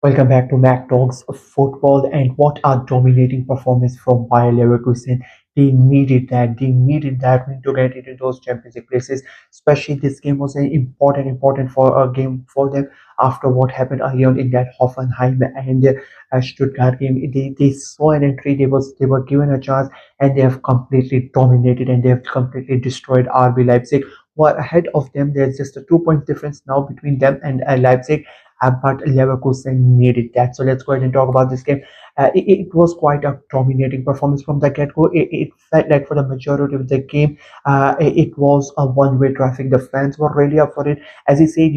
Welcome back to Mac Talks of Football, and what a dominating performance from Bayer Leverkusen. They needed that. They needed that win to get into those championship places. Especially this game was an important for a game for them after what happened earlier on in that Hoffenheim and Stuttgart game. They saw an entry. They were given a chance, and they have completely dominated and they have completely destroyed RB Leipzig. Were ahead of them. There's just a 2 point difference now between them and Leipzig, but Leverkusen needed that. So let's go ahead and talk about this game. It was quite a dominating performance from the get-go. It felt like for the majority of the game, it was a one-way traffic. The fans were really up for it. As I said,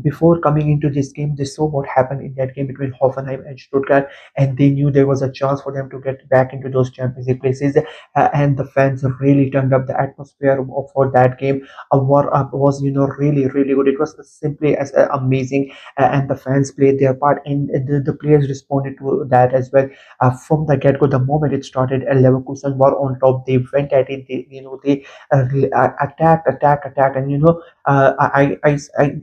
before coming into this game, they saw what happened in that game between Hoffenheim and Stuttgart, and they knew there was a chance for them to get back into those championship places. And the fans really turned up the atmosphere for that game. Was really good. It was simply as amazing, and the fans played their part, and the players responded to that as well. From the get-go, the moment it started, Leverkusen were on top. They went at it. They attacked, and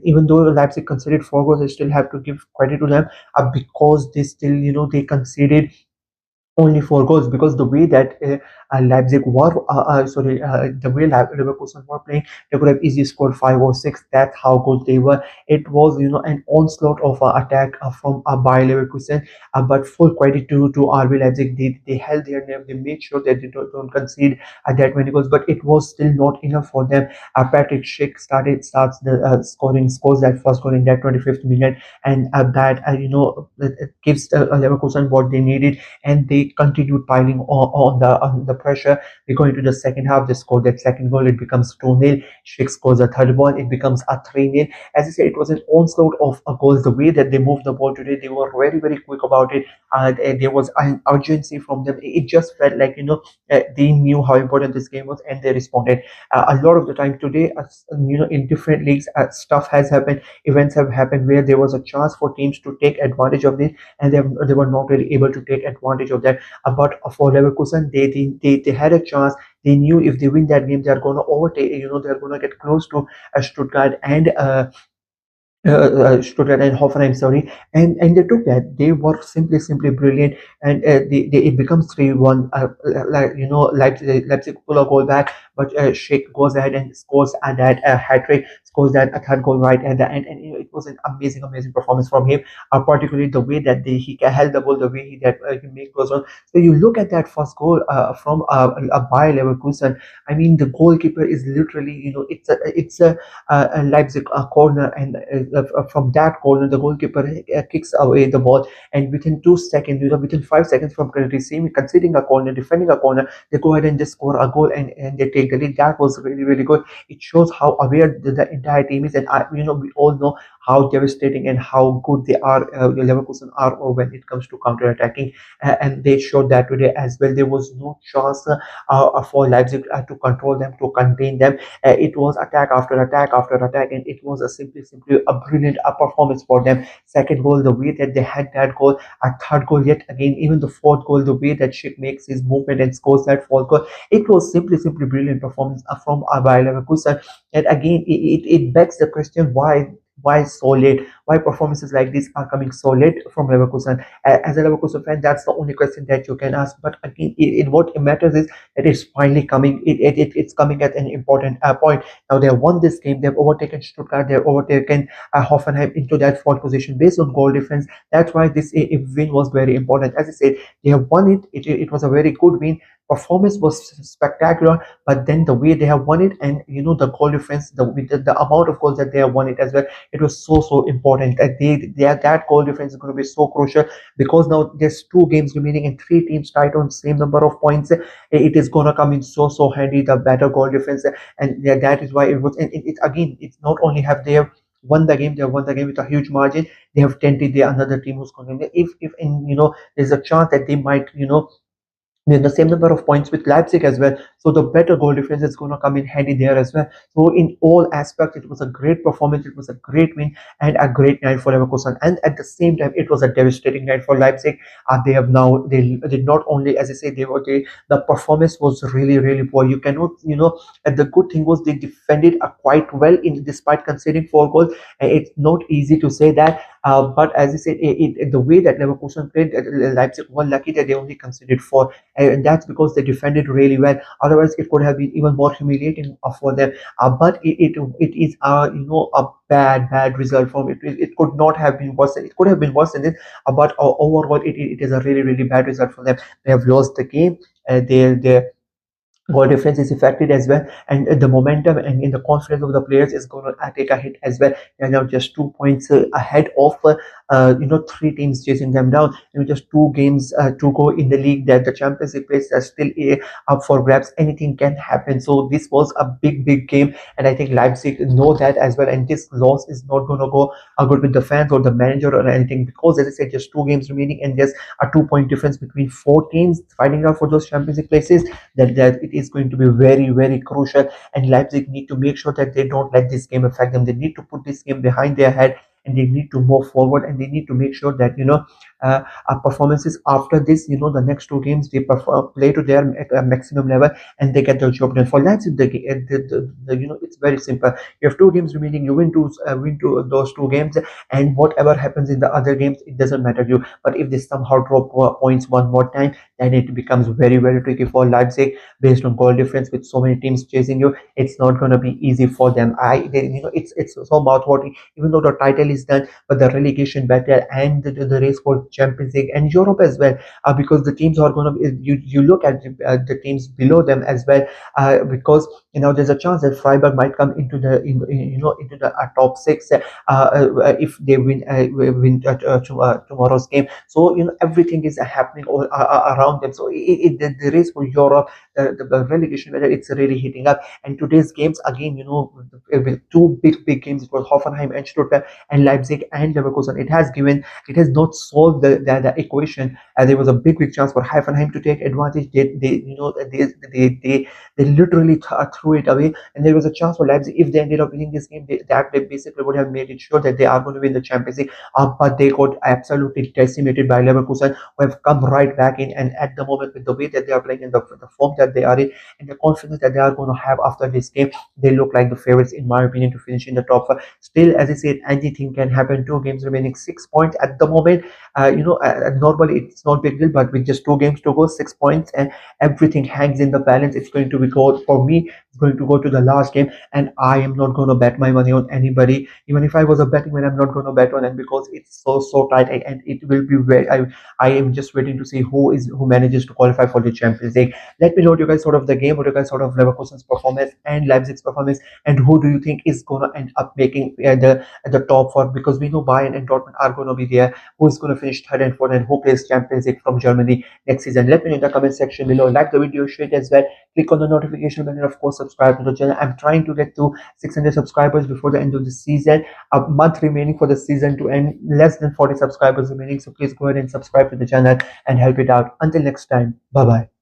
even though Leipzig conceded 4 goals, I still have to give credit to them, because they still, they conceded only 4 goals, because the way that Leipzig were, the way Leverkusen were playing, they could have easily scored 5 or 6. That's how good they were. It was, an onslaught of attack from Bayer Leverkusen, but full credit to RB Leipzig. They held their nerve. They made sure that they don't concede that many goals, but it was still not enough for them. Patrick Schick starts the scores that first goal in that 25th minute, and that it gives Leverkusen what they needed, and they continued piling on the pressure. We go into the second half. They score that second goal. It becomes 2-0. Schick scores a third one. It becomes a 3-0. As I said, it was an onslaught of goals. The way that they moved the ball today, they were very, very quick about it. There was an urgency from them. It just felt like, they knew how important this game was, and they responded. A lot of the time today, in different leagues, stuff has happened. Events have happened where there was a chance for teams to take advantage of this, and they were not really able to take advantage of that. But for Leverkusen, they had a chance. They knew if they win that game, they are going to overtake. They are going to get close to Stuttgart and Stuttgart and Hoffenheim, sorry, and they took that. They were simply brilliant, and it becomes 3-1. Leipzig pull a goal back, but Sheikh goes ahead and scores that hat trick, scores that a third goal right at the end, and it was an amazing performance from him. Particularly the way that he held the ball, the way he made goals on. So you look at that first goal from Bayer Leverkusen. I mean, the goalkeeper is literally, it's a Leipzig corner, and from that corner, the goalkeeper kicks away the ball, and within 2 seconds, within 5 seconds from receiving, conceding a corner, defending a corner, they go ahead and just score a goal, and they take the lead. That was really good. It shows how aware the entire team is, and we all know how devastating and how good they are. The Leverkusen are when it comes to counter attacking, and they showed that today as well. There was no chance for Leipzig to control them, to contain them. It was attack after attack after attack, and it was a simply a brilliant performance for them. Second goal, the way that they had that goal, a third goal yet again, even the fourth goal, the way that Schick makes his movement and scores that fourth goal, it was simply brilliant performance from Bayer Leverkusen. And again, it begs the question, why so late? Why performances like this are coming so late from Leverkusen? As a Leverkusen fan, that's the only question that you can ask. But again, what matters is that it's finally coming. It's coming at an important point. Now they have won this game. They've overtaken Stuttgart. They've overtaken Hoffenheim into that fourth position based on goal difference. That's why this win was very important. As I said, they have won it. It was a very good win. Performance was spectacular, but then the way they have won it, and the goal difference, the amount of goals that they have won it as well, it was so important. That goal difference is going to be so crucial, because now there's 2 games remaining and 3 teams tied on same number of points. It is going to come in so handy, the better goal difference, and that is why it was. And again, it's not only have they have won the game, they have won the game with a huge margin. They have tented the another team who's going to, if and there's a chance that they might the same number of points with Leipzig as well. So the better goal difference is going to come in handy there as well. So in all aspects, it was a great performance. It was a great win and a great night for Leverkusen. And at the same time, it was a devastating night for Leipzig. They did not only, as I say, the performance was really poor. You cannot, and the good thing was they defended quite well in despite conceding 4 goals. It's not easy to say that. But as I said, the way that Leverkusen played, Leipzig were lucky that they only conceded four, and that's because they defended really well. Otherwise, it could have been even more humiliating for them. But it is a bad result from it. It could not have been worse. It could have been worse than this. But overall, it is a really bad result for them. They have lost the game. They goal difference is affected as well, and the momentum and in the confidence of the players is going to take a hit as well. They're now just 2 points ahead of three teams chasing them down, and with just two games to go in the league, that the Champions League place are still up for grabs. Anything can happen. So this was a big game, and I think Leipzig know that as well, and this loss is not going to go good with the fans or the manager or anything, because as I said, just two games remaining and there's a 2 point difference between four teams fighting out for those Champions League places. That it is going to be very crucial, and Leipzig need to make sure that they don't let this game affect them. They need to put this game behind their head, and they need to move forward, and they need to make sure that our performances after this, the next two games they play to their maximum level, and they get the job done. For Leipzig, it's very simple. You have two games remaining. You win those two games, and whatever happens in the other games, it doesn't matter to you. But if they somehow drop points one more time, then it becomes very tricky for Leipzig, based on goal difference with so many teams chasing you. It's not going to be easy for them. It's so mouthwatering, even though the title is done, but the relegation battle and the race for Champions League and Europe as well, because the teams are going to, you look at the teams below them as well, because there's a chance that Freiburg might come into the into the top six if they win tomorrow's game. So everything is happening around them. So the race for Europe, the relegation battle, it's really heating up. And today's games again, with two big games, it was Hoffenheim and Stuttgart, and Leipzig and Leverkusen. It has not solved the equation, and there was a big chance for Hoffenheim to take advantage. They literally threw it away, and there was a chance for Leipzig. If they ended up winning this game, they basically would have made it sure that they are going to win the Champions League. But they got absolutely decimated by Leverkusen, who have come right back in. And at the moment, with the way that they are playing and the form that they are in, and the confidence that they are going to have after this game, they look like the favorites, in my opinion, to finish in the top four. Still, as I said, anything can happen. Two games remaining, 6 points at the moment. Normally it's not big deal, but with just two games to go, 6 points, and everything hangs in the balance. It's going to be good for me. It's going to go to the last game, and I am not going to bet my money on anybody. Even if I was a betting man, I'm not going to bet on it, because it's so tight, and it will be very. I am just waiting to see who manages to qualify for the Champions League. Let me know what you guys thought of the game, what you guys thought of Leverkusen's performance and Leipzig's performance, and who do you think is going to end up making the top four, because we know Bayern and Dortmund are going to be there. Who is going to finish third and fourth, and who plays Champions League from Germany next season? Let me know in the comment section below. Like the video, share it as well. Click on the notification bell, and of course subscribe to the channel. I'm trying to get to 600 subscribers before the end of the season. A month remaining for the season to end. Less than 40 subscribers remaining. So please go ahead and subscribe to the channel and help it out. Until next time, bye bye.